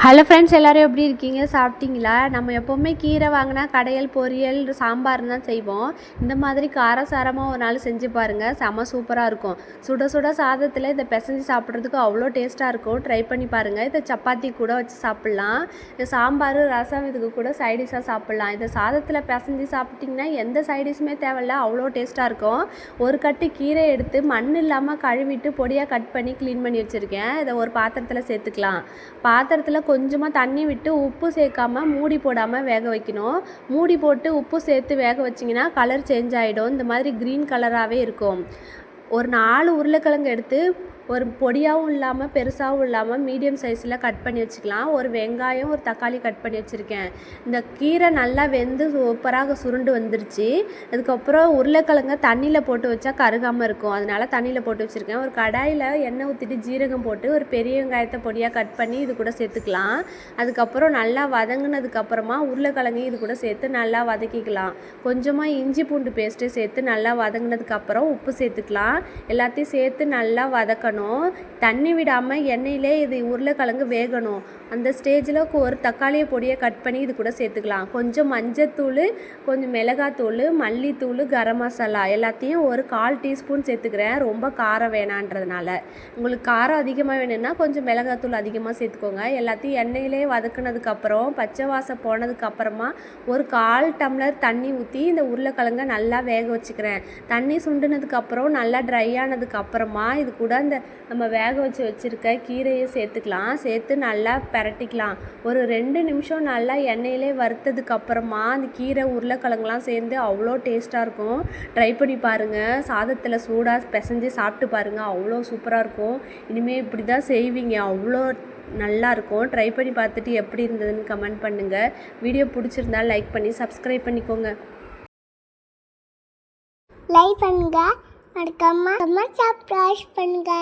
Hello friends, எல்லோரும் எப்படி இருக்கீங்க? சாப்பிட்டீங்களா? நம்ம எப்போவுமே கீரை வாங்கினா கடையல், பொரியல், சாம்பார்னு தான் செய்வோம். இந்த மாதிரி காரசாரமாக ஒரு நாள் செஞ்சு பாருங்கள், செம்ம சூப்பராக இருக்கும். சுட சுட சாதத்தில் இதை பிசைஞ்சு சாப்பிட்றதுக்கு அவ்வளோ டேஸ்ட்டாக இருக்கும். ட்ரை பண்ணி பாருங்கள். இதை சப்பாத்தி கூட வச்சு சாப்பிட்லாம். இந்த சாம்பார், ரசம் இதுக்கு கூட சைடிஷாக சாப்பிட்லாம். இதை சாதத்தில் பிசைஞ்சு சாப்பிட்டிங்கன்னா எந்த சைடிஷுமே தேவையில்ல, அவ்வளோ டேஸ்ட்டாக இருக்கும். ஒரு கட்டு கீரை எடுத்து மண் இல்லாமல் கழுவிட்டு பொடியாக கட் பண்ணி க்ளீன் பண்ணி வச்சுருக்கேன். இதை ஒரு பாத்திரத்தில் சேர்த்துக்கலாம். பாத்திரத்தில் கொஞ்சமாக தண்ணி விட்டு உப்பு சேர்க்காமல் மூடி போடாமல் வேக வைக்கணும். மூடி போட்டு உப்பு சேர்த்து வேக வச்சிங்கன்னா கலர் சேஞ்ச் ஆகிடும். இந்த மாதிரி க்ரீன் கலராகவே இருக்கும். ஒரு 4 உருளைக்கிழங்கு எடுத்து ஒரு பொடியாகவும் இல்லாமல் பெருசாகவும் இல்லாமல் மீடியம் சைஸில் கட் பண்ணி வச்சுக்கலாம். ஒரு வெங்காயம், ஒரு தக்காளி கட் பண்ணி வச்சுருக்கேன். இந்த கீரை நல்லா வெந்து சூப்பராக சுருண்டு வந்துருச்சு. அதுக்கப்புறம் உருளைக்கிழங்க தண்ணியில் போட்டு வச்சா கருகாமல் இருக்கும். அதனால் தண்ணியில் போட்டு வச்சுருக்கேன். ஒரு கடாயில் எண்ணெய் ஊற்றிட்டு ஜீரகம் போட்டு ஒரு பெரிய வெங்காயத்தை பொடியாக கட் பண்ணி இது கூட சேர்த்துக்கலாம். அதுக்கப்புறம் நல்லா வதங்கினதுக்கப்புறமா உருளைக்கிழங்கு இது கூட சேர்த்து நல்லா வதக்கிக்கலாம். கொஞ்சமாக இஞ்சி பூண்டு பேஸ்ட்டு சேர்த்து நல்லா வதங்கினதுக்கப்புறம் உப்பு சேர்த்துக்கலாம். எல்லாத்தையும் சேர்த்து நல்லா வதக்கணும். தண்ணி விடாமல் எண்ணெயிலே இது உருளைக்கிழங்கு வேகணும். அந்த ஸ்டேஜில் ஒரு தக்காளியை பொடியை கட் பண்ணி இது கூட சேர்த்துக்கலாம். கொஞ்சம் மஞ்சத்தூள், கொஞ்சம் மிளகாத்தூள், மல்லித்தூள், கரம் மசாலா எல்லாத்தையும் ஒரு 1/4 டீஸ்பூன் சேர்த்துக்கிறேன். ரொம்ப காரம் வேணான்றதுனால. உங்களுக்கு காரம் அதிகமாக வேணும்னா கொஞ்சம் மிளகாத்தூள் அதிகமாக சேர்த்துக்கோங்க. எல்லாத்தையும் எண்ணெயிலே வதக்குனதுக்கப்புறம் பச்சை வாசம் போனதுக்கப்புறமா ஒரு 1/4 டம்ளர் தண்ணி ஊற்றி இந்த உருளைக்கிழங்கை நல்லா வேக வச்சுக்கிறேன். தண்ணி சுண்டுனதுக்கப்புறம் நல்லா ட்ரை ஆனதுக்கப்புறமா இது கூட இந்த நம்ம வேக வச்சுருக்க கீரையை சேர்த்துக்கலாம். சேர்த்து நல்லா பிரட்டிக்கலாம். ஒரு 2 நிமிஷம் நல்லா எண்ணெயிலே வறுத்ததுக்கப்புறமா அந்த கீரை உருளைக்கிழங்குலாம் சேர்ந்து அவ்வளோ டேஸ்ட்டாக இருக்கும். ட்ரை பண்ணி பாருங்கள். சாதத்தில் சூடாக பிசைஞ்சு சாப்பிட்டு பாருங்கள், அவ்வளோ சூப்பராக இருக்கும். இனிமேல் இப்படி தான் செய்வீங்க, அவ்வளோ நல்லாயிருக்கும். ட்ரை பண்ணி பார்த்துட்டு எப்படி இருந்ததுன்னு கமெண்ட் பண்ணுங்கள். வீடியோ பிடிச்சிருந்தா லைக் பண்ணி சப்ஸ்கிரைப் பண்ணிக்கோங்க. லைக் பண்ணுங்க, மறக்காம சப்ஸ்கிரைப் பண்ணுங்க.